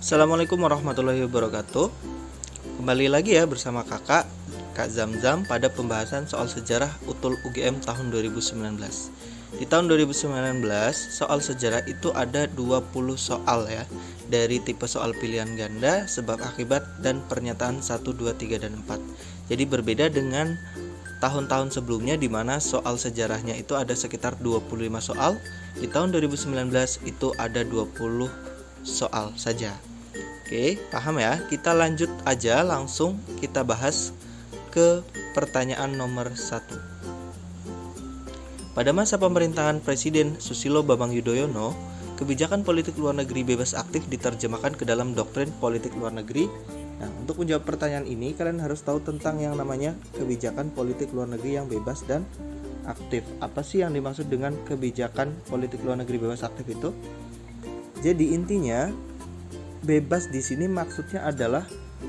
Assalamualaikum warahmatullahi wabarakatuh. Kembali lagi ya bersama Kak Zamzam pada pembahasan soal sejarah UTUL UGM tahun 2019. Di tahun 2019 soal sejarah itu ada 20 soal ya, dari tipe soal pilihan ganda, sebab akibat, dan pernyataan 1, 2, 3, dan 4. Jadi berbeda dengan tahun-tahun sebelumnya di mana soal sejarahnya itu ada sekitar 25 soal. Di tahun 2019 itu ada 20 soal saja. Oke, paham ya? Kita lanjut aja, langsung kita bahas ke pertanyaan nomor 1. Pada masa pemerintahan Presiden Susilo Bambang Yudhoyono, kebijakan politik luar negeri bebas aktif diterjemahkan ke dalam doktrin politik luar negeri. Nah, untuk menjawab pertanyaan ini, kalian harus tahu tentang yang namanya kebijakan politik luar negeri yang bebas dan aktif. Apa sih yang dimaksud dengan kebijakan politik luar negeri bebas aktif itu? Jadi intinya, bebas di sini maksudnya adalah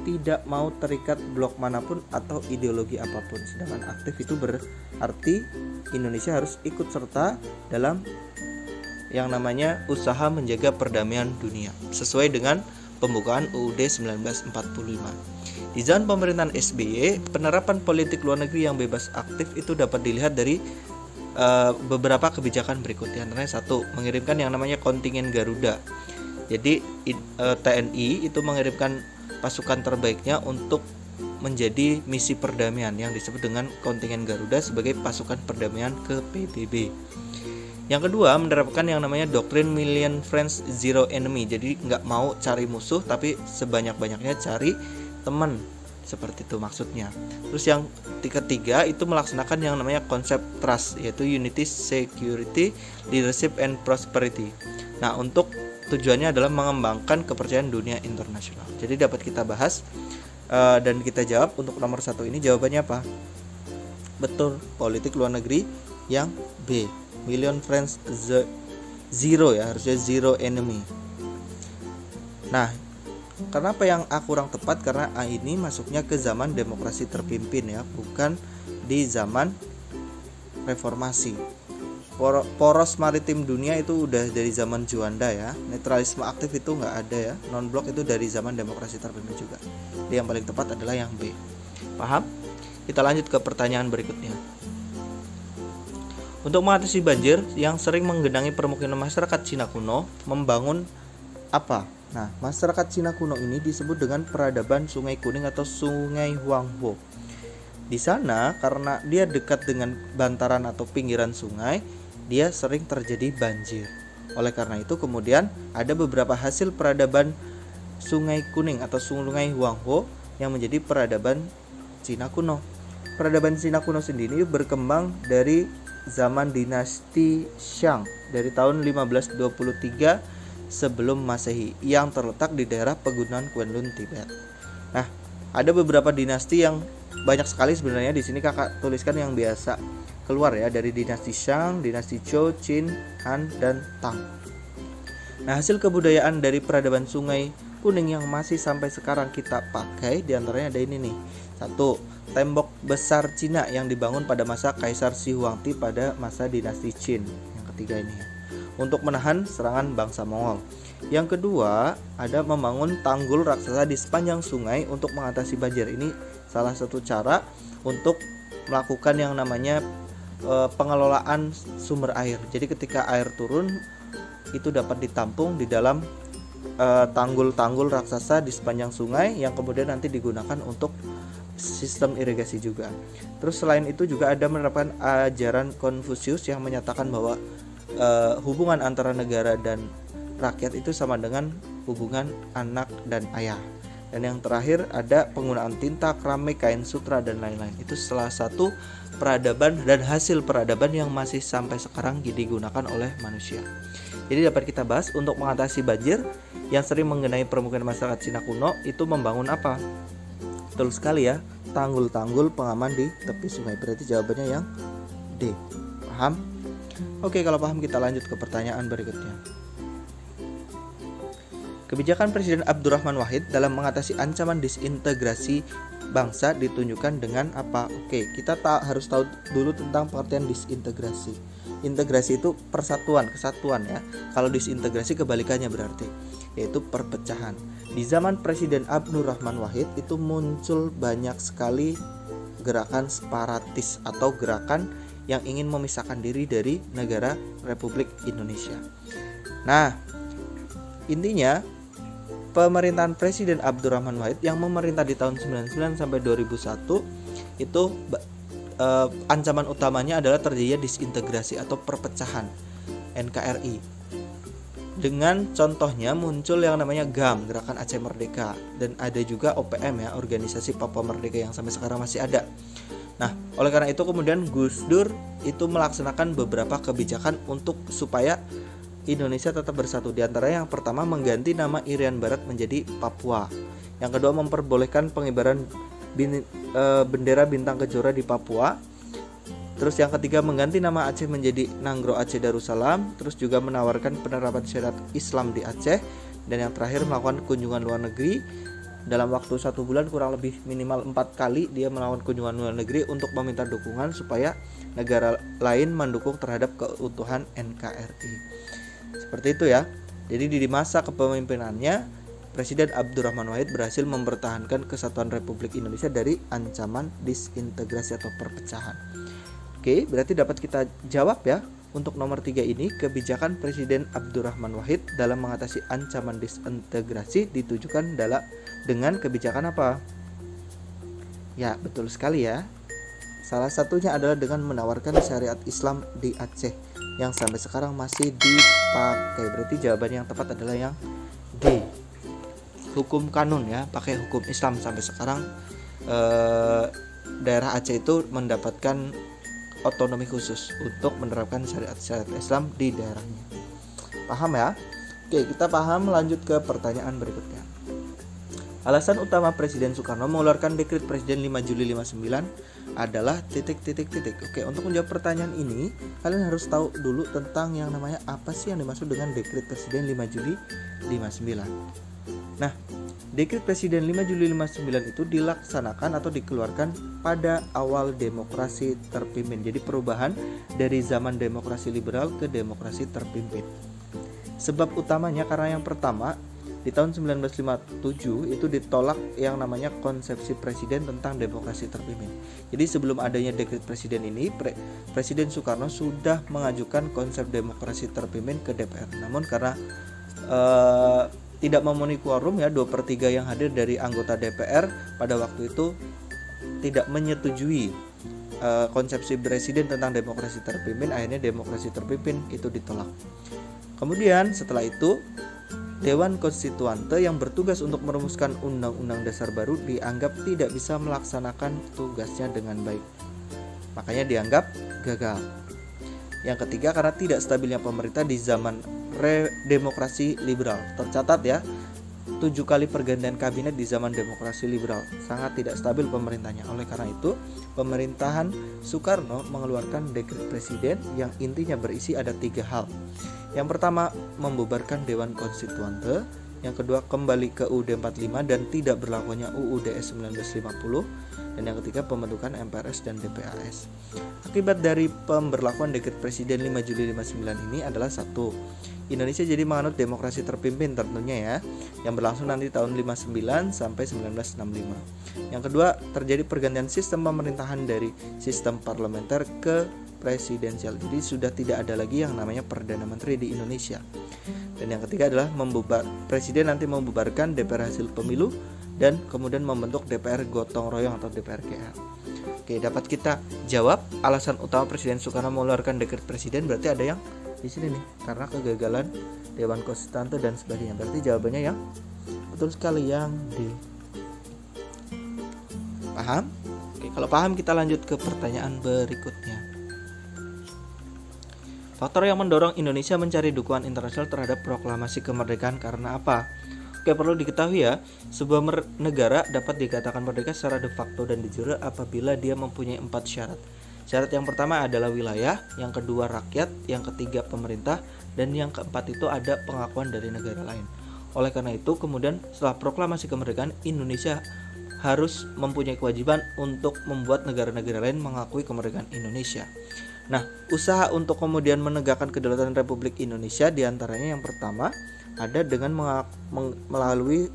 tidak mau terikat blok manapun atau ideologi apapun. Sedangkan aktif itu berarti Indonesia harus ikut serta dalam yang namanya usaha menjaga perdamaian dunia sesuai dengan pembukaan UUD 1945. Di zaman pemerintahan SBY, penerapan politik luar negeri yang bebas aktif itu dapat dilihat dari beberapa kebijakan berikut. Antaranya 1, mengirimkan yang namanya kontingen Garuda. Jadi TNI itu mengirimkan pasukan terbaiknya untuk menjadi misi perdamaian yang disebut dengan kontingen Garuda sebagai pasukan perdamaian ke PBB. Yang kedua, menerapkan yang namanya doktrin Million Friends Zero Enemy. Jadi nggak mau cari musuh, tapi sebanyak-banyaknya cari teman. Seperti itu maksudnya. Terus yang ketiga itu melaksanakan yang namanya konsep trust, yaitu unity, security, leadership, and prosperity. Nah, untuk tujuannya adalah mengembangkan kepercayaan dunia internasional. Jadi dapat kita bahas dan kita jawab. Untuk nomor 1 ini jawabannya apa? Betul, politik luar negeri yang B, Million Friends Zero ya, harusnya Zero Enemy. Nah, kenapa yang A kurang tepat? Karena A ini masuknya ke zaman demokrasi terpimpin ya, bukan di zaman reformasi. Poros maritim dunia itu udah dari zaman Juanda ya. Netralisme aktif itu nggak ada ya. Non-blok itu dari zaman demokrasi terpimpin juga. Jadi yang paling tepat adalah yang B. Paham? Kita lanjut ke pertanyaan berikutnya. Untuk mengatasi banjir yang sering menggenangi permukiman masyarakat Cina kuno, membangun apa? Nah, masyarakat Cina kuno ini disebut dengan peradaban Sungai Kuning atau Sungai Huangbo. Di sana karena dia dekat dengan bantaran atau pinggiran sungai, dia sering terjadi banjir. Oleh karena itu kemudian ada beberapa hasil peradaban Sungai Kuning atau Sungai Huangho yang menjadi peradaban Cina kuno. Peradaban Cina kuno sendiri berkembang dari zaman dinasti Shang dari tahun 1523 sebelum Masehi yang terletak di daerah pegunungan Kunlun, Tibet. Nah, ada beberapa dinasti yang banyak sekali sebenarnya. Di sini kakak tuliskan yang biasa keluar ya, dari dinasti Shang, dinasti Zhou, Qin, Han, dan Tang. Nah, hasil kebudayaan dari peradaban Sungai Kuning yang masih sampai sekarang kita pakai diantaranya ada ini nih. 1, tembok besar Cina yang dibangun pada masa Kaisar Shi Huangdi pada masa dinasti Qin. Yang ketiga ini ya, untuk menahan serangan bangsa Mongol. Yang kedua, ada membangun tanggul raksasa di sepanjang sungai untuk mengatasi banjir. Ini salah satu cara untuk melakukan yang namanya pengelolaan sumber air. Jadi ketika air turun itu dapat ditampung di dalam tanggul-tanggul raksasa di sepanjang sungai yang kemudian nanti digunakan untuk sistem irigasi juga. Terus selain itu juga ada menerapkan ajaran Konfusius yang menyatakan bahwa hubungan antara negara dan rakyat itu sama dengan hubungan anak dan ayah. Dan yang terakhir ada penggunaan tinta, keramik, kain sutra, dan lain-lain. Itu salah satu peradaban dan hasil peradaban yang masih sampai sekarang digunakan oleh manusia. Jadi dapat kita bahas untuk mengatasi banjir yang sering mengenai permukiman masyarakat Cina kuno itu membangun apa? Betul sekali ya, tanggul-tanggul pengaman di tepi sungai. Berarti jawabannya yang D. Paham? Oke, kalau paham kita lanjut ke pertanyaan berikutnya. Kebijakan Presiden Abdurrahman Wahid dalam mengatasi ancaman disintegrasi bangsa ditunjukkan dengan apa? Oke, kita harus tahu dulu tentang pengertian disintegrasi. Integrasi itu persatuan, kesatuan ya. Kalau disintegrasi kebalikannya berarti, yaitu perpecahan. Di zaman Presiden Abdurrahman Wahid itu muncul banyak sekali gerakan separatis atau gerakan yang ingin memisahkan diri dari negara Republik Indonesia. Nah, intinya pemerintahan Presiden Abdurrahman Wahid yang memerintah di tahun 99 sampai 2001 itu ancaman utamanya adalah terjadinya disintegrasi atau perpecahan NKRI. Dengan contohnya muncul yang namanya GAM, Gerakan Aceh Merdeka, dan ada juga OPM ya, Organisasi Papua Merdeka yang sampai sekarang masih ada. Nah, oleh karena itu kemudian Gus Dur itu melaksanakan beberapa kebijakan untuk supaya Indonesia tetap bersatu. Di antara yang pertama mengganti nama Irian Barat menjadi Papua. Yang kedua memperbolehkan pengibaran bendera bintang kejora di Papua. Terus yang ketiga mengganti nama Aceh menjadi Nanggro Aceh Darussalam. Terus juga menawarkan penerapan syariat Islam di Aceh. Dan yang terakhir melakukan kunjungan luar negeri. Dalam waktu 1 bulan kurang lebih minimal 4 kali dia melakukan kunjungan luar negeri untuk meminta dukungan supaya negara lain mendukung terhadap keutuhan NKRI. Seperti itu ya. Jadi di masa kepemimpinannya Presiden Abdurrahman Wahid berhasil mempertahankan kesatuan Republik Indonesia dari ancaman disintegrasi atau perpecahan. Oke, berarti dapat kita jawab ya. Untuk nomor 3 ini, kebijakan Presiden Abdurrahman Wahid dalam mengatasi ancaman disintegrasi ditujukan dengan kebijakan apa? Ya, betul sekali ya. Salah satunya adalah dengan menawarkan syariat Islam di Aceh yang sampai sekarang masih dipakai. Berarti jawaban yang tepat adalah yang D. Hukum kanun ya, pakai hukum Islam sampai sekarang. Daerah Aceh itu mendapatkan otonomi khusus untuk menerapkan syariat Islam di daerahnya. Paham ya? Oke, kita paham. Lanjut ke pertanyaan berikutnya. Alasan utama Presiden Soekarno mengeluarkan dekret Presiden 5 Juli 59 adalah titik. Oke, untuk menjawab pertanyaan ini, kalian harus tahu dulu tentang yang namanya apa sih yang dimaksud dengan dekret Presiden 5 Juli 59. Nah, dekret Presiden 5 Juli 59 itu dilaksanakan atau dikeluarkan pada awal demokrasi terpimpin. Jadi perubahan dari zaman demokrasi liberal ke demokrasi terpimpin. Sebab utamanya karena yang pertama, di tahun 1957 itu ditolak yang namanya konsepsi presiden tentang demokrasi terpimpin. Jadi sebelum adanya dekret presiden ini, Presiden Soekarno sudah mengajukan konsep demokrasi terpimpin ke DPR. Namun karena tidak memenuhi quorum ya, 2/3 yang hadir dari anggota DPR pada waktu itu tidak menyetujui konsepsi presiden tentang demokrasi terpimpin, akhirnya demokrasi terpimpin itu ditolak. Kemudian setelah itu Dewan Konstituante yang bertugas untuk merumuskan undang-undang dasar baru dianggap tidak bisa melaksanakan tugasnya dengan baik. Makanya dianggap gagal. Yang ketiga, karena tidak stabilnya pemerintah di zaman demokrasi liberal. Tercatat ya, 7 kali pergantian kabinet di zaman demokrasi liberal. Sangat tidak stabil pemerintahnya. Oleh karena itu, pemerintahan Soekarno mengeluarkan dekret presiden yang intinya berisi ada 3 hal. Yang pertama, membubarkan Dewan Konstituante. Yang kedua, kembali ke UUD 45 dan tidak berlakunya UUD 1950. Dan yang ketiga, pembentukan MPRS dan DPAS. Akibat dari pemberlakuan dekret presiden 5 Juli 59 ini adalah 1. Indonesia jadi menganut demokrasi terpimpin tentunya ya, yang berlangsung nanti tahun 59 sampai 1965. Yang kedua, terjadi pergantian sistem pemerintahan dari sistem parlementer ke presidensial. Jadi sudah tidak ada lagi yang namanya Perdana Menteri di Indonesia. Dan yang ketiga adalah presiden nanti membubarkan DPR hasil pemilu dan kemudian membentuk DPR gotong royong atau DPR GR. Oke, dapat kita jawab alasan utama Presiden Soekarno mengeluarkan dekret presiden berarti ada yang di sini nih, karena kegagalan Dewan Konstituante dan sebagainya. Berarti jawabannya yang betul sekali yang D. Paham? Oke, kalau paham kita lanjut ke pertanyaan berikutnya. Faktor yang mendorong Indonesia mencari dukungan internasional terhadap proklamasi kemerdekaan karena apa? Oke, perlu diketahui ya, sebuah negara dapat dikatakan merdeka secara de facto dan de jure apabila dia mempunyai 4 syarat. Syarat yang pertama adalah wilayah, yang kedua rakyat, yang ketiga pemerintah, dan yang keempat itu ada pengakuan dari negara lain. Oleh karena itu, kemudian setelah proklamasi kemerdekaan, Indonesia harus mempunyai kewajiban untuk membuat negara-negara lain mengakui kemerdekaan Indonesia. Nah, usaha untuk kemudian menegakkan kedaulatan Republik Indonesia diantaranya yang pertama ada dengan melalui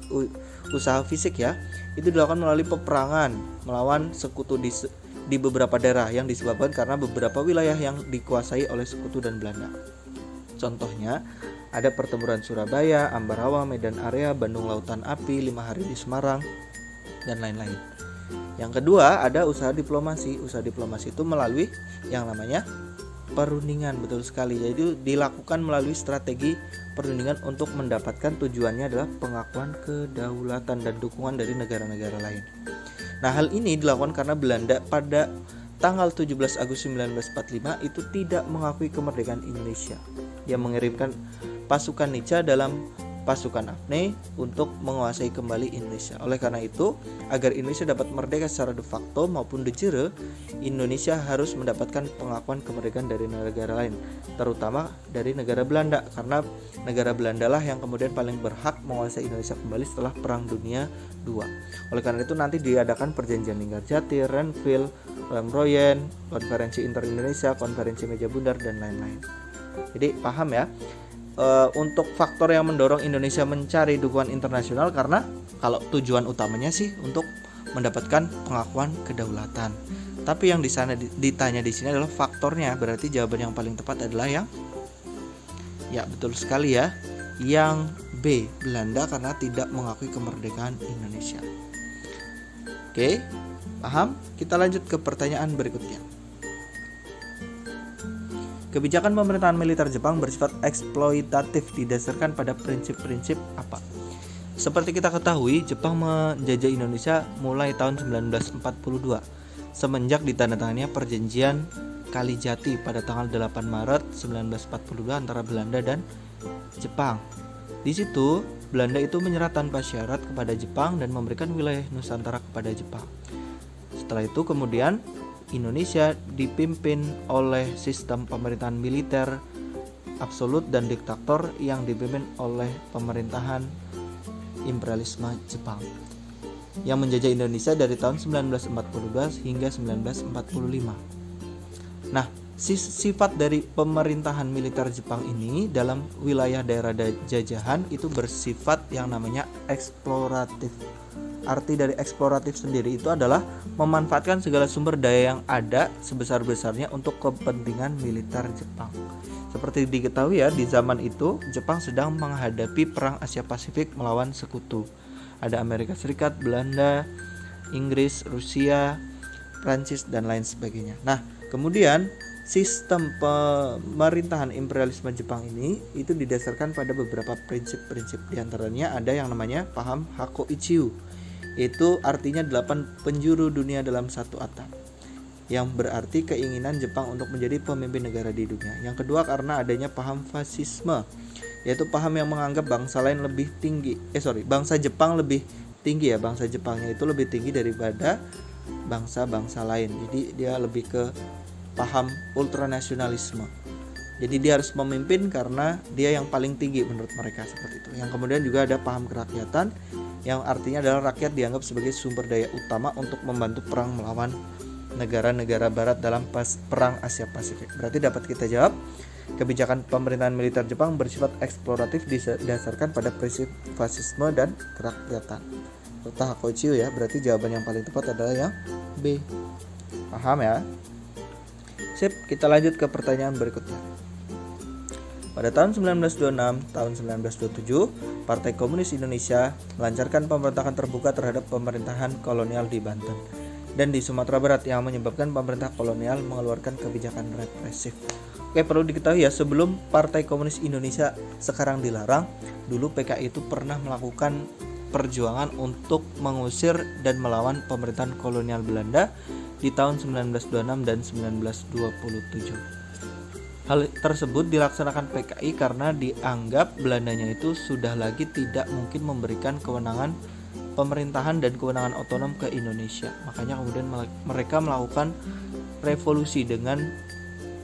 usaha fisik ya. Itu dilakukan melalui peperangan melawan sekutu di beberapa daerah yang disebabkan karena beberapa wilayah yang dikuasai oleh sekutu dan Belanda. Contohnya ada pertempuran Surabaya, Ambarawa, Medan Area, Bandung Lautan Api, 5 hari di Semarang, dan lain-lain. Yang kedua ada usaha diplomasi. Usaha diplomasi itu melalui yang namanya perundingan, betul sekali. Jadi dilakukan melalui strategi perundingan untuk mendapatkan tujuannya adalah pengakuan kedaulatan dan dukungan dari negara-negara lain. Nah, hal ini dilakukan karena Belanda pada tanggal 17 Agustus 1945 itu tidak mengakui kemerdekaan Indonesia. Dia mengirimkan pasukan Nica dalam pasukan Afne untuk menguasai kembali Indonesia. Oleh karena itu, agar Indonesia dapat merdeka secara de facto maupun de jure, Indonesia harus mendapatkan pengakuan kemerdekaan dari negara lain, terutama dari negara Belanda, karena negara Belanda lah yang kemudian paling berhak menguasai Indonesia kembali setelah Perang Dunia II. Oleh karena itu nanti diadakan perjanjian Linggarjati, Renville, Lamroyen, Konferensi Inter-Indonesia, Konferensi Meja Bundar, dan lain-lain. Jadi paham ya, untuk faktor yang mendorong Indonesia mencari dukungan internasional karena kalau tujuan utamanya sih untuk mendapatkan pengakuan kedaulatan. Tapi yang di sana ditanya di sini adalah faktornya, berarti jawaban yang paling tepat adalah yang ya betul sekali ya, yang B, Belanda karena tidak mengakui kemerdekaan Indonesia. Oke, paham? Kita lanjut ke pertanyaan berikutnya. Kebijakan pemerintahan militer Jepang bersifat eksploitatif didasarkan pada prinsip-prinsip apa? Seperti kita ketahui, Jepang menjajah Indonesia mulai tahun 1942 semenjak ditandatangannya perjanjian Kalijati pada tanggal 8 Maret 1942 antara Belanda dan Jepang. Di situ, Belanda itu menyerah tanpa syarat kepada Jepang dan memberikan wilayah Nusantara kepada Jepang. Setelah itu kemudian Indonesia dipimpin oleh sistem pemerintahan militer absolut dan diktator yang dipimpin oleh pemerintahan imperialisme Jepang yang menjajah Indonesia dari tahun 1942 hingga 1945. Nah, sifat dari pemerintahan militer Jepang ini dalam wilayah daerah jajahan itu bersifat yang namanya eksploratif. Arti dari eksploratif sendiri itu adalah memanfaatkan segala sumber daya yang ada sebesar-besarnya untuk kepentingan militer Jepang. Seperti diketahui ya, di zaman itu Jepang sedang menghadapi perang Asia Pasifik melawan sekutu. Ada Amerika Serikat, Belanda, Inggris, Rusia, Prancis, dan lain sebagainya. Nah, kemudian sistem pemerintahan imperialisme Jepang ini itu didasarkan pada beberapa prinsip-prinsip. Di antaranya ada yang namanya paham Hakoichiu. Itu artinya 8 penjuru dunia dalam satu atap, yang berarti keinginan Jepang untuk menjadi pemimpin negara di dunia. Yang kedua karena adanya paham fasisme, yaitu paham yang menganggap bangsa lain lebih tinggi. Bangsa Jepang lebih tinggi ya, bangsa Jepangnya itu lebih tinggi daripada bangsa-bangsa lain. Jadi dia lebih ke paham ultranasionalisme. Jadi dia harus memimpin karena dia yang paling tinggi menurut mereka, seperti itu. Yang kemudian juga ada paham kerakyatan, yang artinya adalah rakyat dianggap sebagai sumber daya utama untuk membantu perang melawan negara-negara barat dalam perang Asia Pasifik. Berarti dapat kita jawab, kebijakan pemerintahan militer Jepang bersifat eksploratif didasarkan pada prinsip fasisme dan kerakyatan. Serta Hakoichiu ya, berarti jawaban yang paling tepat adalah yang B. Paham ya? Sip, kita lanjut ke pertanyaan berikutnya. Pada tahun 1926, tahun 1927, Partai Komunis Indonesia melancarkan pemberontakan terbuka terhadap pemerintahan kolonial di Banten dan di Sumatera Barat yang menyebabkan pemerintah kolonial mengeluarkan kebijakan represif. Oke, perlu diketahui ya, sebelum Partai Komunis Indonesia sekarang dilarang, dulu PKI itu pernah melakukan perjuangan untuk mengusir dan melawan pemerintahan kolonial Belanda di tahun 1926 dan 1927. Hal tersebut dilaksanakan PKI karena dianggap Belandanya itu sudah lagi tidak mungkin memberikan kewenangan pemerintahan dan kewenangan otonom ke Indonesia. Makanya kemudian mereka melakukan revolusi dengan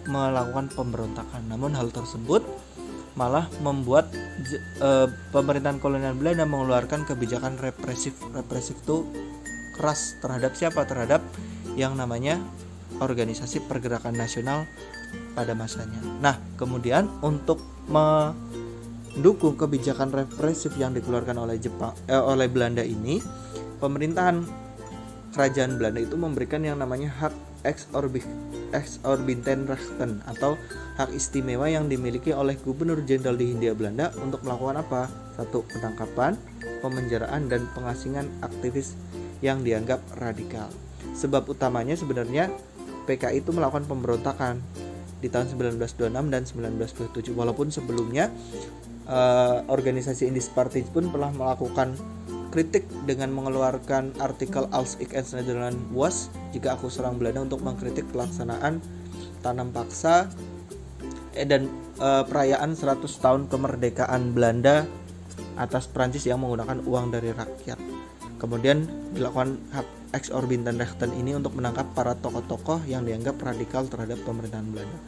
melakukan pemberontakan. Namun hal tersebut malah membuat pemerintahan kolonial Belanda mengeluarkan kebijakan represif. Represif itu keras terhadap siapa? Terhadap yang namanya organisasi pergerakan nasional pada masanya. Nah, kemudian untuk mendukung kebijakan represif yang dikeluarkan oleh Belanda ini, pemerintahan kerajaan Belanda itu memberikan yang namanya hak exorbitanrechten atau hak istimewa yang dimiliki oleh Gubernur Jenderal di Hindia Belanda untuk melakukan apa? 1. Penangkapan, pemenjaraan, dan pengasingan aktivis yang dianggap radikal. Sebab utamanya sebenarnya PKI itu melakukan pemberontakan di tahun 1926 dan 1927, walaupun sebelumnya organisasi Indispartij pun telah melakukan kritik dengan mengeluarkan artikel Als ik eens Nederland was, jika aku serang Belanda, untuk mengkritik pelaksanaan tanam paksa dan perayaan 100 tahun kemerdekaan Belanda atas Prancis yang menggunakan uang dari rakyat. Kemudian dilakukan hak exorbitanrechten ini untuk menangkap para tokoh-tokoh yang dianggap radikal terhadap pemerintahan Belanda.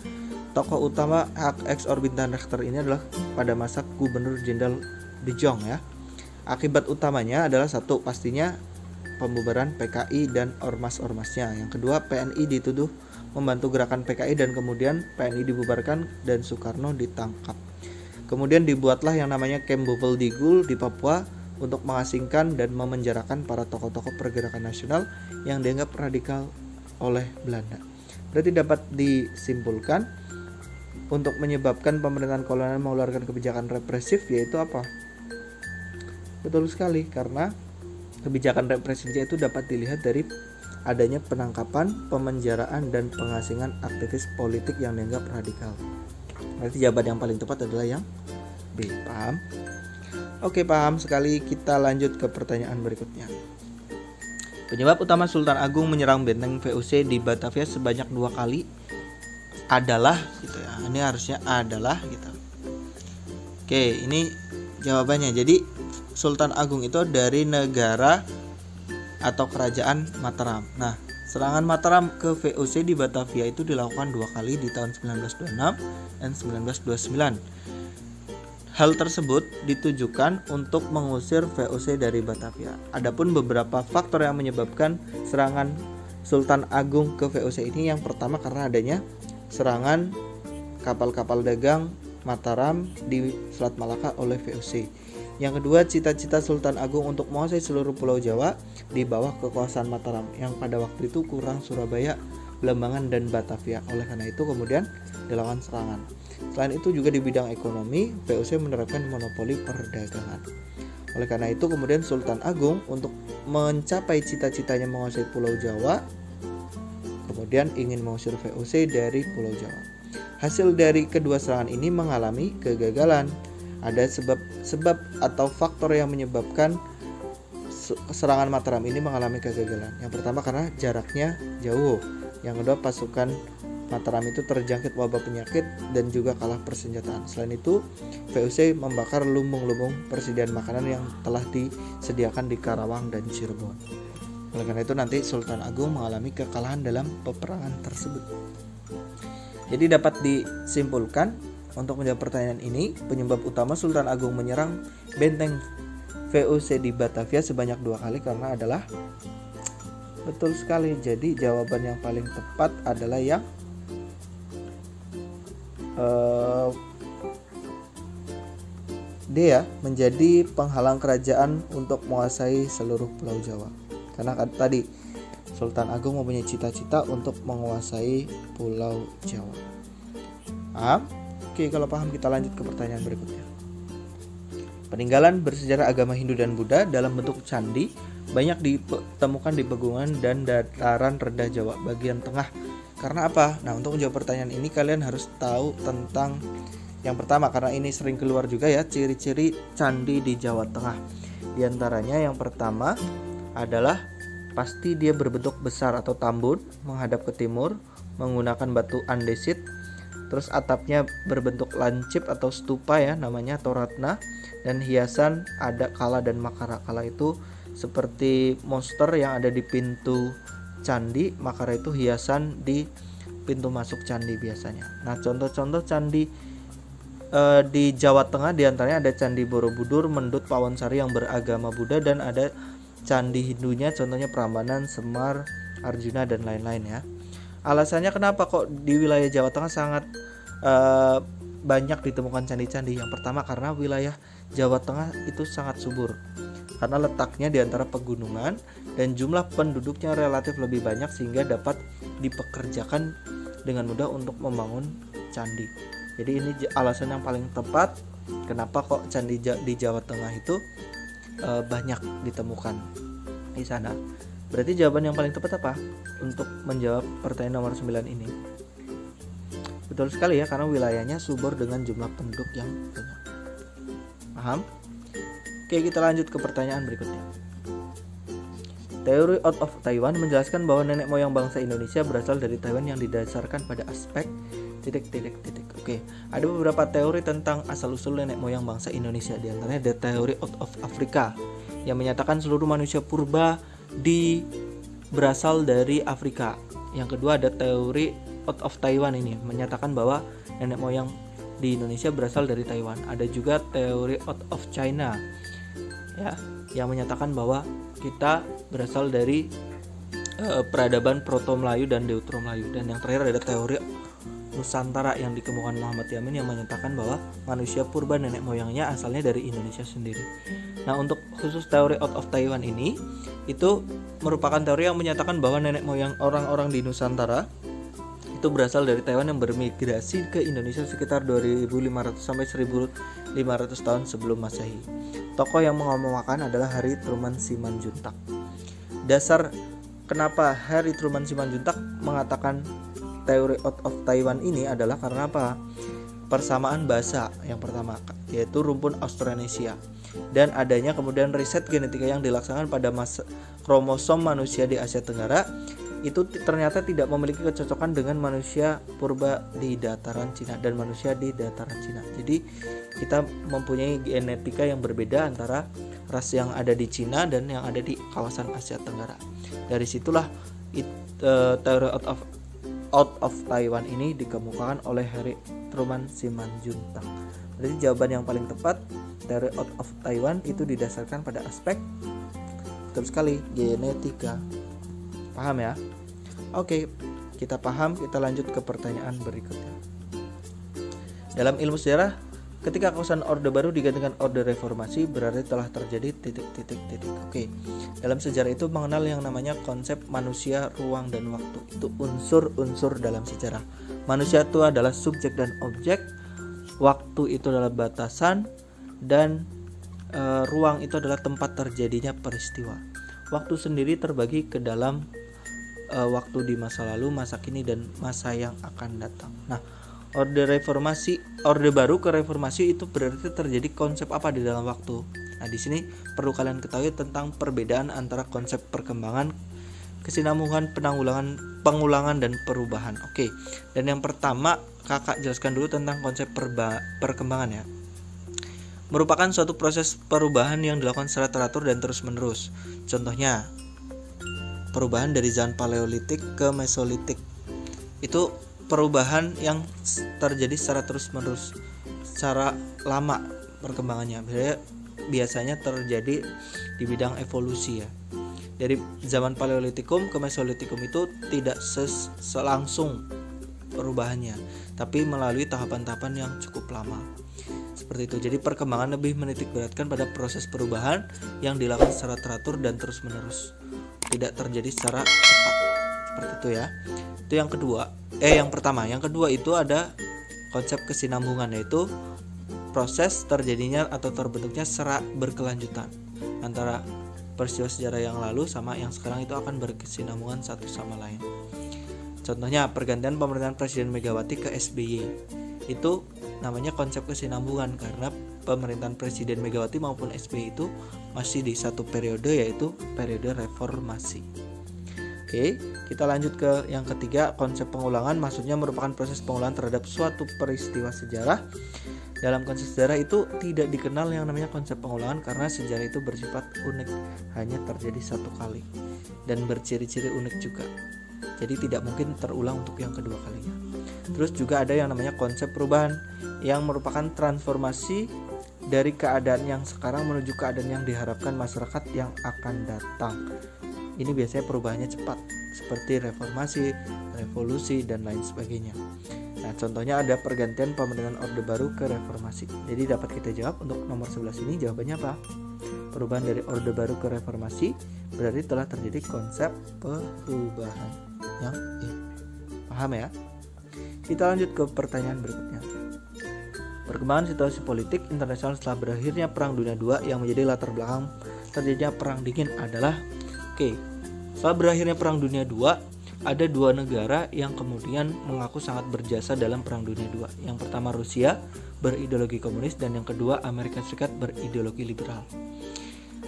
Tokoh utama hak exorbitanrechten ini adalah pada masa Gubernur Jenderal De Jong ya. Akibat utamanya adalah 1. Pastinya pembubaran PKI dan ormas-ormasnya. Yang kedua, PNI dituduh membantu gerakan PKI dan kemudian PNI dibubarkan dan Soekarno ditangkap. Kemudian dibuatlah yang namanya Camp Boveldigul di Papua untuk mengasingkan dan memenjarakan para tokoh-tokoh pergerakan nasional yang dianggap radikal oleh Belanda. Berarti dapat disimpulkan untuk menyebabkan pemerintahan kolonial mengeluarkan kebijakan represif yaitu apa? Betul sekali, karena kebijakan represifnya itu dapat dilihat dari adanya penangkapan, pemenjaraan, dan pengasingan aktivis politik yang dianggap radikal. Berarti jawaban yang paling tepat adalah yang B. Paham? Oke, paham sekali. Kita lanjut ke pertanyaan berikutnya. Penyebab utama Sultan Agung menyerang benteng VOC di Batavia sebanyak 2 kali adalah gitu ya. Ini harusnya adalah gitu. Oke, ini jawabannya. Jadi Sultan Agung itu dari negara atau kerajaan Mataram. Nah, serangan Mataram ke VOC di Batavia itu dilakukan 2 kali di tahun 1926 dan 1929. Hal tersebut ditujukan untuk mengusir VOC dari Batavia. Adapun beberapa faktor yang menyebabkan serangan Sultan Agung ke VOC ini, yang pertama karena adanya serangan kapal-kapal dagang Mataram di Selat Malaka oleh VOC. Yang kedua, cita-cita Sultan Agung untuk menguasai seluruh Pulau Jawa di bawah kekuasaan Mataram yang pada waktu itu kurang Surabaya, Belambangan, dan Batavia. Oleh karena itu kemudian dilakukan serangan. Selain itu juga di bidang ekonomi, VOC menerapkan monopoli perdagangan. Oleh karena itu kemudian Sultan Agung untuk mencapai cita-citanya menguasai Pulau Jawa, kemudian ingin mengusir VOC dari Pulau Jawa. Hasil dari kedua serangan ini mengalami kegagalan. Ada sebab atau faktor yang menyebabkan serangan Mataram ini mengalami kegagalan. Yang pertama karena jaraknya jauh. Yang kedua, pasukan Mataram itu terjangkit wabah penyakit dan juga kalah persenjataan. Selain itu, VOC membakar lumbung-lumbung persediaan makanan yang telah disediakan di Karawang dan Cirebon. Oleh karena itu nanti Sultan Agung mengalami kekalahan dalam peperangan tersebut. Jadi dapat disimpulkan untuk menjawab pertanyaan ini, penyebab utama Sultan Agung menyerang benteng VOC di Batavia sebanyak 2 kali karena adalah betul sekali. Jadi jawaban yang paling tepat adalah yang D ya, menjadi penghalang kerajaan untuk menguasai seluruh Pulau Jawa. Karena tadi Sultan Agung mempunyai cita-cita untuk menguasai Pulau Jawa. Paham? Oke, kalau paham kita lanjut ke pertanyaan berikutnya. Peninggalan bersejarah agama Hindu dan Buddha dalam bentuk candi banyak ditemukan di pegunungan dan dataran rendah Jawa bagian tengah. Karena apa? Nah, untuk menjawab pertanyaan ini kalian harus tahu tentang yang pertama, karena ini sering keluar juga ya, ciri-ciri candi di Jawa Tengah. Di antaranya yang pertama adalah pasti dia berbentuk besar atau tambun menghadap ke timur menggunakan batu andesit. Terus atapnya berbentuk lancip atau stupa ya namanya, atau ratna, dan hiasan ada kala dan makara. Kala itu seperti monster yang ada di pintu candi, makara itu hiasan di pintu masuk candi biasanya. Nah, contoh-contoh candi di Jawa Tengah diantaranya ada Candi Borobudur, Mendut, Pawonsari yang beragama Buddha, dan ada candi Hindunya, contohnya Prambanan, Semar, Arjuna dan lain-lain ya. Alasannya kenapa kok di wilayah Jawa Tengah sangat banyak ditemukan candi-candi? Yang pertama karena wilayah Jawa Tengah itu sangat subur, karena letaknya di antara pegunungan dan jumlah penduduknya relatif lebih banyak sehingga dapat dipekerjakan dengan mudah untuk membangun candi. Jadi ini alasan yang paling tepat kenapa kok candi di Jawa Tengah itu banyak ditemukan di sana. Berarti jawaban yang paling tepat apa untuk menjawab pertanyaan nomor 9 ini? Betul sekali ya, karena wilayahnya subur dengan jumlah penduduk yang banyak. Paham? Oke, kita lanjut ke pertanyaan berikutnya. Teori out of Taiwan menjelaskan bahwa nenek moyang bangsa Indonesia berasal dari Taiwan yang didasarkan pada aspek ... Oke, ada beberapa teori tentang asal-usul nenek moyang bangsa Indonesia. Di antaranya ada teori out of Africa yang menyatakan seluruh manusia purba berasal dari Afrika. Yang kedua ada teori out of Taiwan, ini menyatakan bahwa nenek moyang di Indonesia berasal dari Taiwan. Ada juga teori out of China ya, yang menyatakan bahwa kita berasal dari peradaban Proto Melayu dan Deutero Melayu. Dan yang terakhir ada teori Nusantara yang dikemukakan Muhammad Yamin yang menyatakan bahwa manusia purba nenek moyangnya asalnya dari Indonesia sendiri. Nah, untuk khusus teori out of Taiwan ini, itu merupakan teori yang menyatakan bahwa nenek moyang orang-orang di Nusantara itu berasal dari Taiwan yang bermigrasi ke Indonesia sekitar 2500 sampai 1500 tahun sebelum Masehi. Tokoh yang mengemukakan adalah Harry Truman Simanjuntak. Dasar kenapa Harry Truman Simanjuntak mengatakan teori out of Taiwan ini adalah karena apa? Persamaan bahasa yang pertama, yaitu rumpun Austronesia, dan adanya kemudian riset genetika yang dilaksanakan pada kromosom manusia di Asia Tenggara itu ternyata tidak memiliki kecocokan dengan manusia purba di dataran Cina dan manusia di dataran Cina. Jadi kita mempunyai genetika yang berbeda antara ras yang ada di Cina dan yang ada di kawasan Asia Tenggara. Dari situlah teori out of Taiwan ini dikemukakan oleh Harry Truman Simanjuntak. Jadi jawaban yang paling tepat, teori out of Taiwan itu didasarkan pada aspek, betul sekali, genetika. Paham ya? Oke, kita paham, kita lanjut ke pertanyaan berikutnya. Dalam ilmu sejarah, ketika kekuasaan Orde Baru digantikan Orde Reformasi, berarti telah terjadi ... Oke, dalam sejarah itu mengenal yang namanya konsep manusia, ruang, dan waktu. Itu unsur-unsur dalam sejarah. Manusia itu adalah subjek dan objek, waktu itu adalah batasan, dan ruang itu adalah tempat terjadinya peristiwa. Waktu sendiri terbagi ke dalam waktu di masa lalu, masa kini, dan masa yang akan datang. Nah, Orde Baru ke Reformasi itu berarti terjadi konsep apa di dalam waktu. Nah, di sini perlu kalian ketahui tentang perbedaan antara konsep perkembangan, kesinambungan, pengulangan dan perubahan. Oke. Dan yang pertama, Kakak jelaskan dulu tentang konsep perkembangan ya. Merupakan suatu proses perubahan yang dilakukan secara teratur dan terus-menerus. Contohnya, perubahan dari zaman Paleolitik ke Mesolitik. Itu perubahan yang terjadi secara terus-menerus, secara lama perkembangannya. Biasanya terjadi di bidang evolusi ya. Dari zaman Paleolitikum ke Mesolitikum itu tidak selangsung perubahannya, tapi melalui tahapan-tahapan yang cukup lama. Seperti itu. Jadi perkembangan lebih menitik beratkan pada proses perubahan yang dilakukan secara teratur dan terus-menerus, tidak terjadi secara cepat. Seperti itu ya. Itu yang kedua. Yang pertama. Yang kedua itu ada konsep kesinambungan, yaitu proses terjadinya atau terbentuknya secara berkelanjutan antara peristiwa sejarah yang lalu sama yang sekarang itu akan berkesinambungan satu sama lain. Contohnya pergantian pemerintahan Presiden Megawati ke SBY. Itu namanya konsep kesinambungan karena pemerintahan Presiden Megawati maupun SBY itu masih di satu periode, yaitu periode reformasi. Oke, kita lanjut ke yang ketiga, konsep pengulangan. Maksudnya merupakan proses pengulangan terhadap suatu peristiwa sejarah. Dalam konsep sejarah itu tidak dikenal yang namanya konsep pengulangan karena sejarah itu bersifat unik, hanya terjadi satu kali dan berciri-ciri unik juga. Jadi tidak mungkin terulang untuk yang kedua kalinya. Terus juga ada yang namanya konsep perubahan yang merupakan transformasi dari keadaan yang sekarang menuju keadaan yang diharapkan masyarakat yang akan datang. Ini biasanya perubahannya cepat, seperti reformasi, revolusi, dan lain sebagainya. Nah, contohnya ada pergantian pemerintahan Orde Baru ke reformasi. Jadi dapat kita jawab untuk nomor 11 ini jawabannya apa? Perubahan dari Orde Baru ke reformasi berarti telah terjadi konsep perubahan yang paham ya? Kita lanjut ke pertanyaan berikutnya. Perkembangan situasi politik internasional setelah berakhirnya Perang Dunia II yang menjadi latar belakang terjadinya Perang Dingin adalah setelah berakhirnya Perang Dunia II, ada dua negara yang kemudian mengaku sangat berjasa dalam Perang Dunia II. Yang pertama Rusia berideologi komunis dan yang kedua Amerika Serikat berideologi liberal.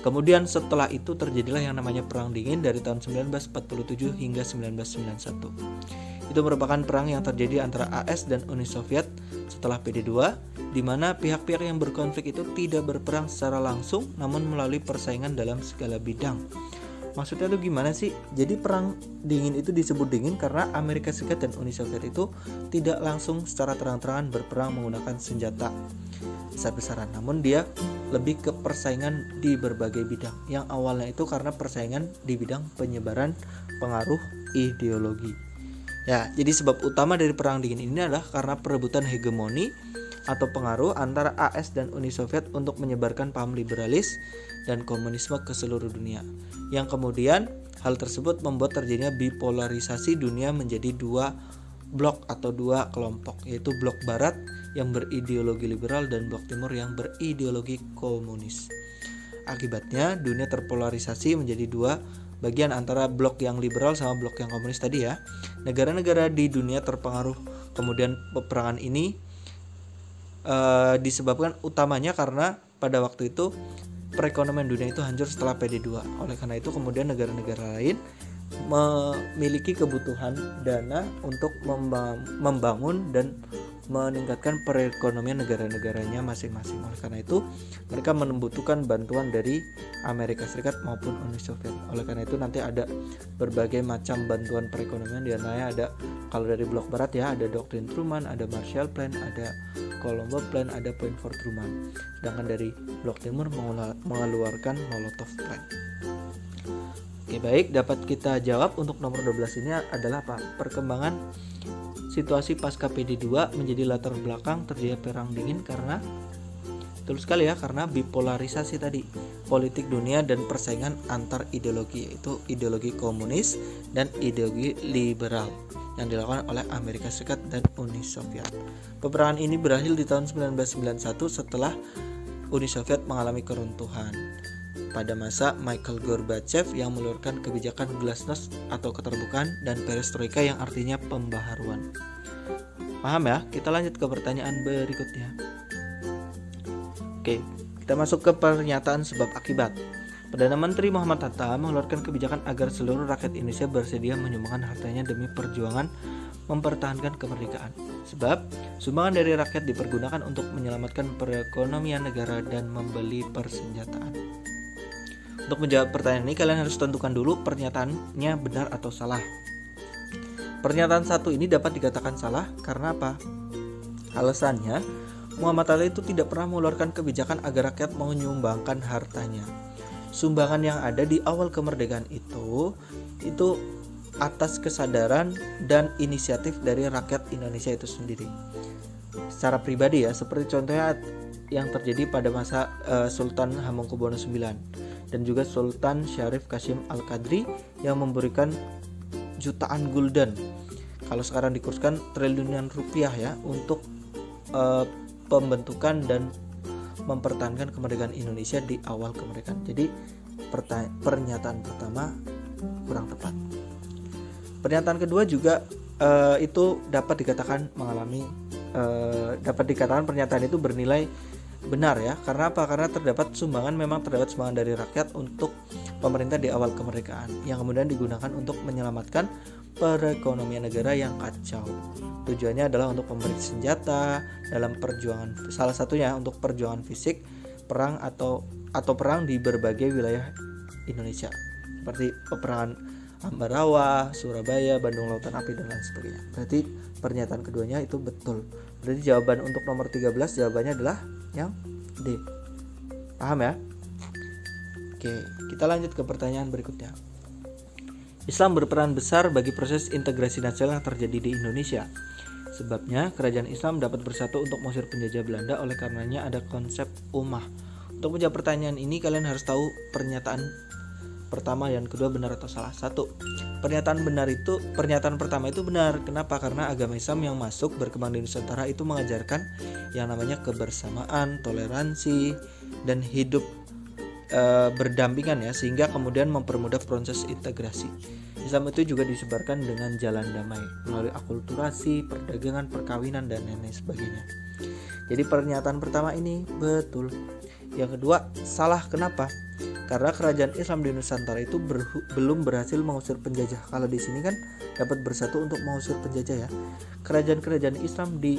Kemudian setelah itu terjadilah yang namanya Perang Dingin dari tahun 1947 hingga 1991. Itu merupakan perang yang terjadi antara AS dan Uni Soviet setelah PD2, di mana pihak-pihak yang berkonflik itu tidak berperang secara langsung namun melalui persaingan dalam segala bidang. Maksudnya itu gimana sih? Jadi perang dingin itu disebut dingin karena Amerika Serikat dan Uni Soviet itu tidak langsung secara terang-terangan berperang menggunakan senjata besar-besaran, namun dia lebih ke persaingan di berbagai bidang. Yang awalnya itu karena persaingan di bidang penyebaran pengaruh ideologi. Ya, jadi sebab utama dari perang dingin ini adalah karena perebutan hegemoni atau pengaruh antara AS dan Uni Soviet untuk menyebarkan paham liberalis dan komunisme ke seluruh dunia. Yang kemudian hal tersebut membuat terjadinya bipolarisasi dunia menjadi dua blok atau dua kelompok, yaitu blok barat yang berideologi liberal dan blok timur yang berideologi komunis. Akibatnya dunia terpolarisasi menjadi dua bagian antara blok yang liberal sama blok yang komunis tadi ya. Negara-negara di dunia terpengaruh kemudian peperangan ini disebabkan utamanya karena pada waktu itu perekonomian dunia itu hancur setelah PD2. Oleh karena itu kemudian negara-negara lain memiliki kebutuhan dana untuk membangun dan meningkatkan perekonomian negara-negaranya masing-masing. Oleh karena itu mereka membutuhkan bantuan dari Amerika Serikat maupun Uni Soviet. Oleh karena itu nanti ada berbagai macam bantuan perekonomian, di antaranya ada kalau dari blok barat ya ada doktrin Truman, ada Marshall Plan, ada Colombo Plan, ada Point for Truman. Sedangkan dari blok timur mengeluarkan Molotov Plan. Oke, baik, dapat kita jawab untuk nomor 12 ini adalah apa? Perkembangan situasi pasca PD2 menjadi latar belakang terjadi perang dingin karena betul sekali ya, karena bipolarisasi tadi, politik dunia dan persaingan antar ideologi, yaitu ideologi komunis dan ideologi liberal yang dilakukan oleh Amerika Serikat dan Uni Soviet. Peperangan ini berakhir di tahun 1991 setelah Uni Soviet mengalami keruntuhan. Pada masa Mikhail Gorbachev yang mengeluarkan kebijakan glasnost atau keterbukaan dan perestroika yang artinya pembaharuan. Paham ya? Kita lanjut ke pertanyaan berikutnya. Oke, kita masuk ke pernyataan sebab akibat. Perdana Menteri Muhammad Hatta mengeluarkan kebijakan agar seluruh rakyat Indonesia bersedia menyumbangkan hartanya demi perjuangan mempertahankan kemerdekaan. Sebab sumbangan dari rakyat dipergunakan untuk menyelamatkan perekonomian negara dan membeli persenjataan. Untuk menjawab pertanyaan ini kalian harus tentukan dulu pernyataannya benar atau salah. Pernyataan satu ini dapat dikatakan salah karena apa? Alasannya, Muhammad Hatta itu tidak pernah mengeluarkan kebijakan agar rakyat menyumbangkan hartanya. Sumbangan yang ada di awal kemerdekaan itu atas kesadaran dan inisiatif dari rakyat Indonesia itu sendiri. Secara pribadi ya, seperti contohnya yang terjadi pada masa Sultan Hamengkubuwono IX dan juga Sultan Syarif Kasim Al-Qadri yang memberikan jutaan gulden, kalau sekarang dikurskan triliunan rupiah ya, untuk pembentukan dan mempertahankan kemerdekaan Indonesia di awal kemerdekaan. Jadi pernyataan pertama kurang tepat. Pernyataan kedua juga itu dapat dikatakan pernyataan itu bernilai benar ya. Karena apa? Karena terdapat sumbangan dari rakyat untuk pemerintah di awal kemerdekaan yang kemudian digunakan untuk menyelamatkan perekonomian negara yang kacau. Tujuannya adalah untuk memberi senjata dalam perjuangan, salah satunya untuk perjuangan fisik perang atau perang di berbagai wilayah Indonesia seperti peperangan Ambarawa, Surabaya, Bandung Lautan Api dan lain sebagainya. Berarti pernyataan keduanya itu betul. Berarti jawaban untuk nomor 13 jawabannya adalah yang D. Paham ya? Oke, kita lanjut ke pertanyaan berikutnya. Islam berperan besar bagi proses integrasi nasional yang terjadi di Indonesia. Sebabnya, kerajaan Islam dapat bersatu untuk mengusir penjajah Belanda, oleh karenanya ada konsep ummah. Untuk menjawab pertanyaan ini, kalian harus tahu pernyataan pertama dan kedua benar atau salah. 1. Pernyataan pertama itu benar. Kenapa? Karena agama Islam yang masuk berkembang di Nusantara itu mengajarkan yang namanya kebersamaan, toleransi, dan hidup berdampingan ya, sehingga kemudian mempermudah proses integrasi. Islam itu juga disebarkan dengan jalan damai melalui akulturasi, perdagangan, perkawinan, dan lain sebagainya. Jadi pernyataan pertama ini betul. Yang kedua salah. Kenapa? Karena kerajaan Islam di Nusantara itu belum berhasil mengusir penjajah. Kalau di sini kan dapat bersatu untuk mengusir penjajah ya. Kerajaan-kerajaan Islam di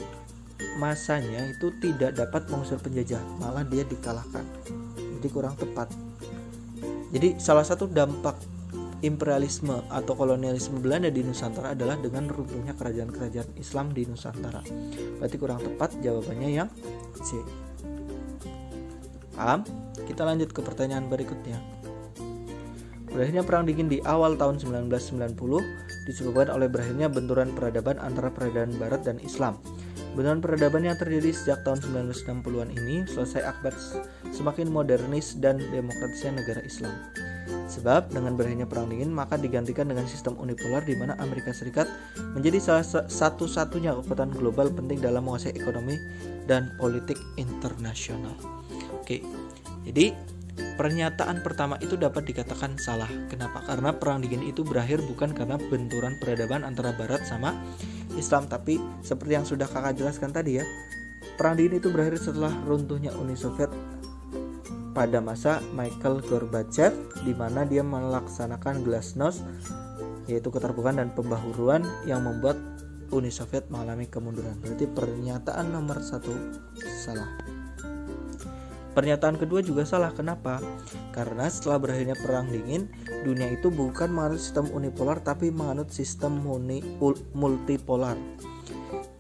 masanya itu tidak dapat mengusir penjajah, malah dia dikalahkan. Jadi kurang tepat. Jadi salah satu dampak imperialisme atau kolonialisme Belanda di Nusantara adalah dengan runtuhnya kerajaan-kerajaan Islam di Nusantara. Berarti kurang tepat, jawabannya yang C. Paham? Kita lanjut ke pertanyaan berikutnya. Berakhirnya Perang Dingin di awal tahun 1990 disebabkan oleh berakhirnya benturan peradaban antara peradaban Barat dan Islam. Benturan peradaban yang terjadi sejak tahun 1960-an ini selesai akibat semakin modernis dan demokratisnya negara Islam. Sebab dengan berakhirnya Perang Dingin maka digantikan dengan sistem unipolar di mana Amerika Serikat menjadi salah satu-satunya kekuatan global penting dalam menguasai ekonomi dan politik internasional. Oke, jadi pernyataan pertama itu dapat dikatakan salah. Kenapa? Karena Perang Dingin itu berakhir bukan karena benturan peradaban antara Barat sama Islam, tapi seperti yang sudah kakak jelaskan tadi ya, Perang Dingin itu berakhir setelah runtuhnya Uni Soviet pada masa Mikhail Gorbachev, di mana dia melaksanakan glasnost, yaitu keterbukaan dan pembaharuan yang membuat Uni Soviet mengalami kemunduran. Berarti pernyataan nomor 1 salah. Pernyataan kedua juga salah. Kenapa? Karena setelah berakhirnya Perang Dingin, dunia itu bukan menganut sistem unipolar tapi menganut sistem multipolar.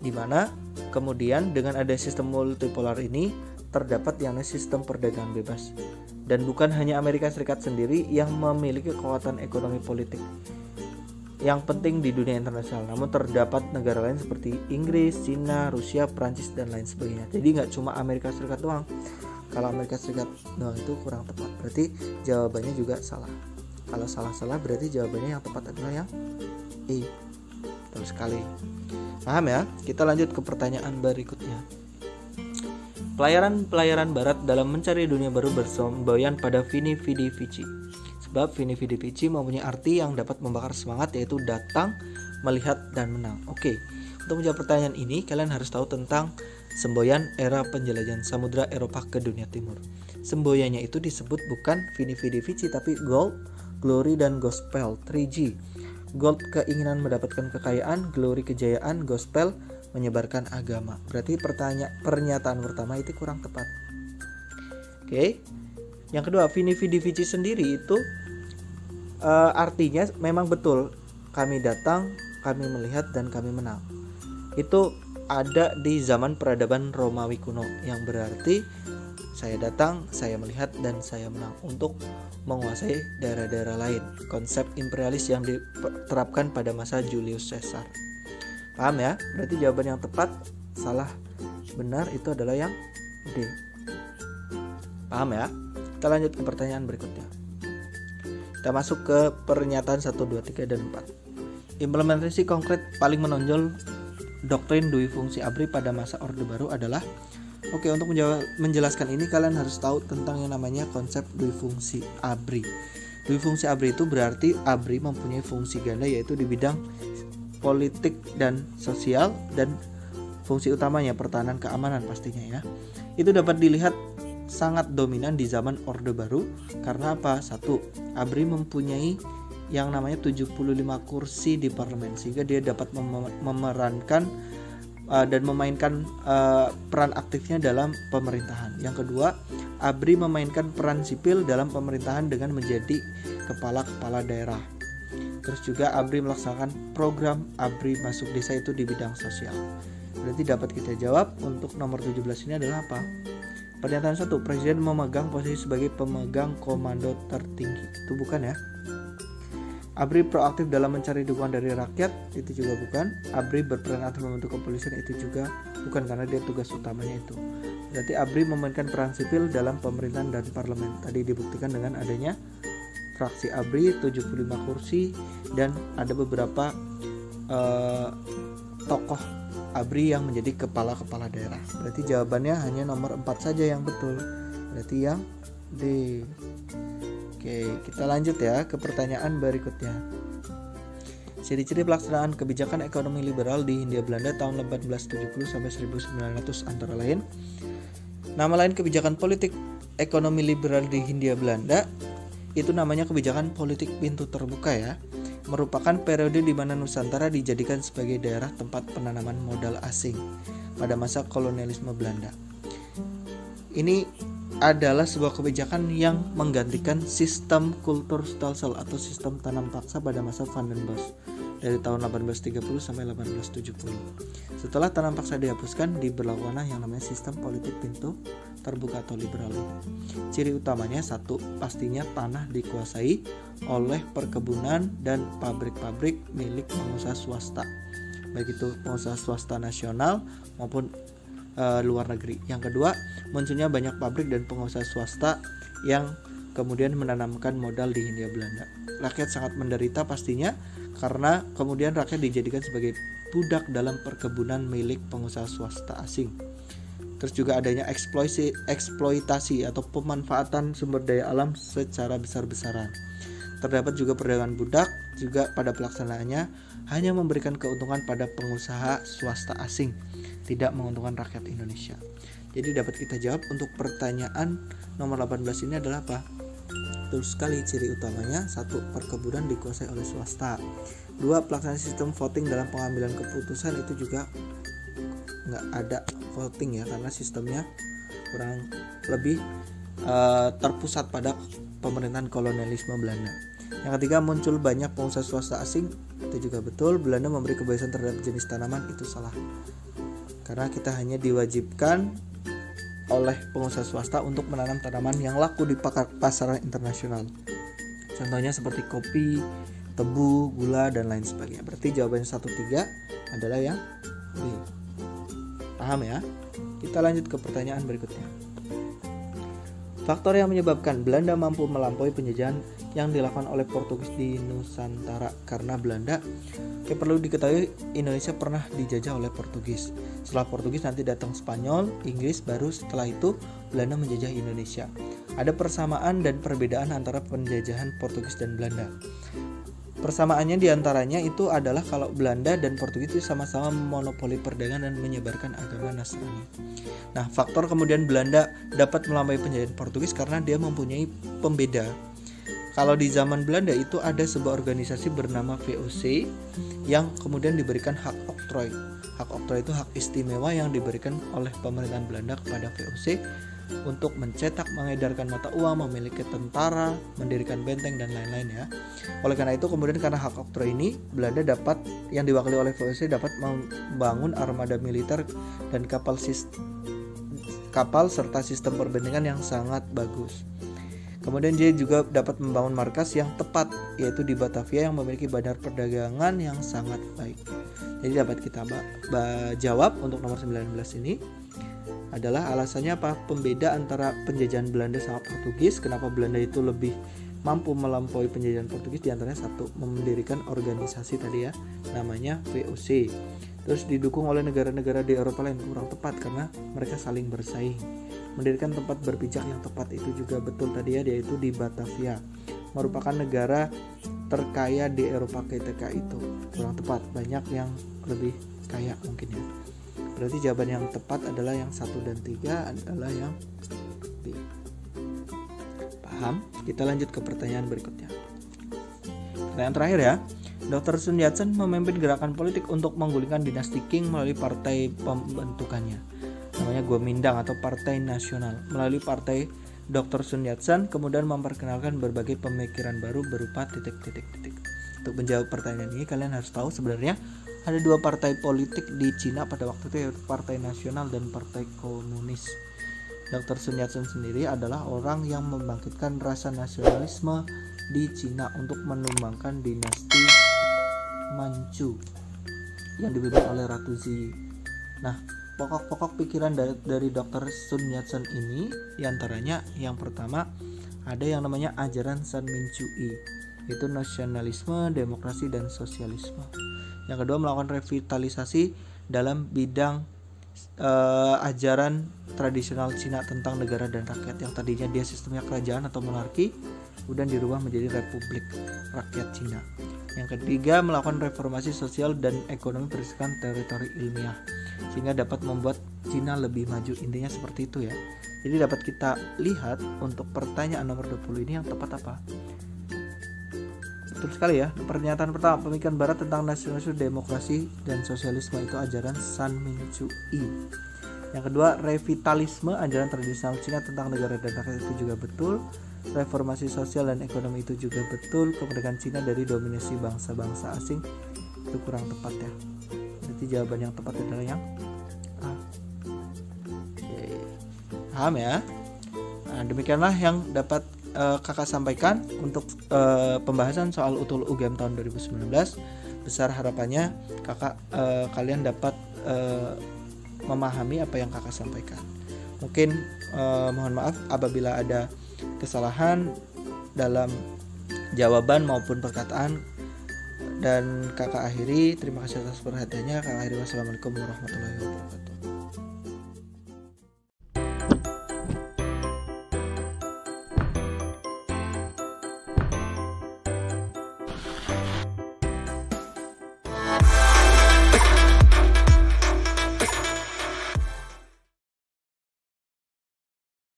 Di mana kemudian dengan ada sistem multipolar ini terdapat yang namanya sistem perdagangan bebas. Dan bukan hanya Amerika Serikat sendiri yang memiliki kekuatan ekonomi politik yang penting di dunia internasional, namun terdapat negara lain seperti Inggris, Cina, Rusia, Prancis, dan lain sebagainya. Jadi nggak cuma Amerika Serikat doang. Kalau Amerika Serikat doang itu kurang tepat, berarti jawabannya juga salah. Kalau salah-salah berarti jawabannya yang tepat adalah yang E. Betul sekali. Paham ya? Kita lanjut ke pertanyaan berikutnya. Pelayaran Barat dalam mencari dunia baru bersemboyan pada Vini Vidi Vici. Sebab Vini Vidi Vici mempunyai arti yang dapat membakar semangat, yaitu datang, melihat, dan menang. Oke, untuk menjawab pertanyaan ini kalian harus tahu tentang semboyan era penjelajahan samudra Eropa ke dunia timur. Semboyannya itu disebut bukan Vini Vidi Vici tapi Gold, Glory, dan Gospel 3G. Gold keinginan mendapatkan kekayaan, Glory kejayaan, Gospel menyebarkan agama. Berarti pernyataan pertama itu kurang tepat. Oke. Yang kedua, Vini Vidi Vici sendiri itu artinya memang betul, kami datang, kami melihat, dan kami menang. Itu ada di zaman peradaban Romawi kuno, yang berarti saya datang, saya melihat, dan saya menang untuk menguasai daerah-daerah lain. Konsep imperialis yang diterapkan pada masa Julius Caesar. Paham ya? Berarti jawaban yang tepat, salah, benar itu adalah yang D. Paham ya? Kita lanjut ke pertanyaan berikutnya. Kita masuk ke pernyataan 1, 2, 3, dan 4. Implementasi konkret paling menonjol doktrin dui fungsi ABRI pada masa Orde Baru adalah, oke, untuk menjelaskan ini kalian harus tahu tentang yang namanya konsep dui fungsi ABRI. Dui fungsi ABRI itu berarti ABRI mempunyai fungsi ganda, yaitu di bidang politik dan sosial, dan fungsi utamanya pertahanan keamanan pastinya ya. Itu dapat dilihat sangat dominan di zaman Orde Baru. Karena apa? 1. ABRI mempunyai yang namanya 75 kursi di parlemen, sehingga dia dapat memerankan dan memainkan peran aktifnya dalam pemerintahan. Yang kedua, ABRI memainkan peran sipil dalam pemerintahan dengan menjadi kepala-kepala daerah. Terus juga ABRI melaksanakan program ABRI Masuk Desa itu di bidang sosial. Berarti dapat kita jawab untuk nomor 17 ini adalah apa? Pernyataan 1, presiden memegang posisi sebagai pemegang komando tertinggi. Itu bukan ya. ABRI proaktif dalam mencari dukungan dari rakyat, itu juga bukan. ABRI berperan aktif membentuk kepolisian, itu juga bukan, karena dia tugas utamanya itu. Berarti ABRI memainkan peran sipil dalam pemerintahan dan parlemen. Tadi dibuktikan dengan adanya fraksi ABRI 75 kursi dan ada beberapa tokoh ABRI yang menjadi kepala-kepala daerah. Berarti jawabannya hanya nomor 4 saja yang betul. Berarti yang D. Oke, kita lanjut ya ke pertanyaan berikutnya. Ciri-ciri pelaksanaan kebijakan ekonomi liberal di Hindia Belanda tahun 1870 sampai 1900 antara lain. Nama lain kebijakan politik ekonomi liberal di Hindia Belanda itu namanya kebijakan politik pintu terbuka ya. Merupakan periode di mana Nusantara dijadikan sebagai daerah tempat penanaman modal asing pada masa kolonialisme Belanda. Ini adalah sebuah kebijakan yang menggantikan sistem kulturstelsel atau sistem tanam paksa pada masa Van den Bosch dari tahun 1830 sampai 1870. Setelah tanam paksa dihapuskan, diberlakukanlah yang namanya sistem politik pintu terbuka atau liberal. Ciri utamanya 1, pastinya tanah dikuasai oleh perkebunan dan pabrik-pabrik milik pengusaha swasta, baik itu pengusaha swasta nasional maupun luar negeri. Yang kedua, munculnya banyak pabrik dan pengusaha swasta yang kemudian menanamkan modal di Hindia Belanda. Rakyat sangat menderita pastinya karena kemudian rakyat dijadikan sebagai budak dalam perkebunan milik pengusaha swasta asing. Terus juga adanya eksploitasi atau pemanfaatan sumber daya alam secara besar-besaran. Terdapat juga perdagangan budak, juga pada pelaksanaannya hanya memberikan keuntungan pada pengusaha swasta asing, tidak menguntungkan rakyat Indonesia. Jadi dapat kita jawab untuk pertanyaan nomor 18 ini adalah apa? Betul sekali, ciri utamanya 1, perkebunan dikuasai oleh swasta. 2, pelaksanaan sistem voting dalam pengambilan keputusan, itu juga nggak ada voting ya, karena sistemnya kurang lebih terpusat pada pemerintahan kolonialisme Belanda. Yang ketiga, muncul banyak pengusaha swasta asing, itu juga betul. Belanda memberi kebebasan terhadap jenis tanaman, itu salah, karena kita hanya diwajibkan oleh pengusaha swasta untuk menanam tanaman yang laku di pasaran internasional. Contohnya seperti kopi, tebu, gula, dan lain sebagainya. Berarti jawabannya 1, 3 adalah yang B. Paham ya? Kita lanjut ke pertanyaan berikutnya. Faktor yang menyebabkan Belanda mampu melampaui penjajahan yang dilakukan oleh Portugis di Nusantara. Karena Belanda, perlu diketahui, Indonesia pernah dijajah oleh Portugis. Setelah Portugis nanti datang Spanyol, Inggris, baru setelah itu Belanda menjajah Indonesia. Ada persamaan dan perbedaan antara penjajahan Portugis dan Belanda. Persamaannya diantaranya itu adalah kalau Belanda dan Portugis itu sama-sama monopoli perdagangan dan menyebarkan agama Nasrani. Nah, faktor kemudian Belanda dapat melampaui penjajahan Portugis karena dia mempunyai pembeda. Kalau di zaman Belanda itu ada sebuah organisasi bernama VOC yang kemudian diberikan hak oktroy. Hak oktroy itu hak istimewa yang diberikan oleh pemerintahan Belanda kepada VOC untuk mencetak, mengedarkan mata uang, memiliki tentara, mendirikan benteng, dan lain-lain ya. Oleh karena itu kemudian karena hak oktroy ini, Belanda dapat, yang diwakili oleh VOC, dapat membangun armada militer dan kapal serta sistem perbendengan yang sangat bagus. Kemudian dia juga dapat membangun markas yang tepat, yaitu di Batavia yang memiliki bandar perdagangan yang sangat baik. Jadi dapat kita jawab untuk nomor 19 ini adalah alasannya apa? Pembeda antara penjajahan Belanda sama Portugis. Kenapa Belanda itu lebih mampu melampaui penjajahan Portugis? Diantaranya 1, mendirikan organisasi tadi ya, namanya VOC. Terus didukung oleh negara-negara di Eropa lain, kurang tepat karena mereka saling bersaing. Mendirikan tempat berpijak yang tepat, itu juga betul tadi ya, yaitu di Batavia. Merupakan negara terkaya di Eropa ketika itu, kurang tepat, banyak yang lebih kaya mungkin ya. Berarti jawaban yang tepat adalah yang 1 dan 3 adalah yang B. Paham? Kita lanjut ke pertanyaan berikutnya. Pertanyaan terakhir ya. Dr. Sun Yat-sen memimpin gerakan politik untuk menggulingkan dinasti Qing melalui partai pembentukannya. Namanya Kuomintang atau Partai Nasional. Melalui partai Dr. Sun Yat-sen kemudian memperkenalkan berbagai pemikiran baru berupa titik-titik. Untuk menjawab pertanyaan ini kalian harus tahu sebenarnya ada 2 partai politik di Cina pada waktu itu, yaitu Partai Nasional dan Partai Komunis. Dr. Sun Yat-sen sendiri adalah orang yang membangkitkan rasa nasionalisme di Cina untuk menumbangkan dinasti Manchu yang dipimpin oleh Ratu Zi. Nah, pokok-pokok pikiran dari Dr. Sun Yat-sen ini diantaranya yang pertama ada yang namanya ajaran San Minchu-i, yaitu nasionalisme, demokrasi, dan sosialisme. Yang kedua melakukan revitalisasi dalam bidang ajaran tradisional Cina tentang negara dan rakyat, yang tadinya dia sistemnya kerajaan atau monarki kemudian dirubah menjadi Republik Rakyat Cina. Yang ketiga melakukan reformasi sosial dan ekonomi berdasarkan teori ilmiah sehingga dapat membuat Cina lebih maju. Intinya seperti itu ya. Jadi dapat kita lihat untuk pertanyaan nomor 20 ini yang tepat apa? Betul sekali ya. Pernyataan pertama, pemikiran barat tentang nasionalisme, demokrasi, dan sosialisme itu ajaran San Minchu-i. Yang kedua, revitalisme, ajaran tradisional Cina tentang negara dan rakyat itu juga betul. Reformasi sosial dan ekonomi itu juga betul. Kemerdekaan Cina dari dominasi bangsa-bangsa asing itu kurang tepat ya. Jadi jawaban yang tepat adalah yang A. Paham ya? Nah, demikianlah yang dapat kakak sampaikan untuk pembahasan soal utul UGM tahun 2019. Besar harapannya kakak kalian dapat memahami apa yang kakak sampaikan. Mungkin mohon maaf apabila ada kesalahan dalam jawaban maupun perkataan, dan kakak akhiri. Terima kasih atas perhatiannya. Kakak akhiri, wassalamualaikum warahmatullahi wabarakatuh.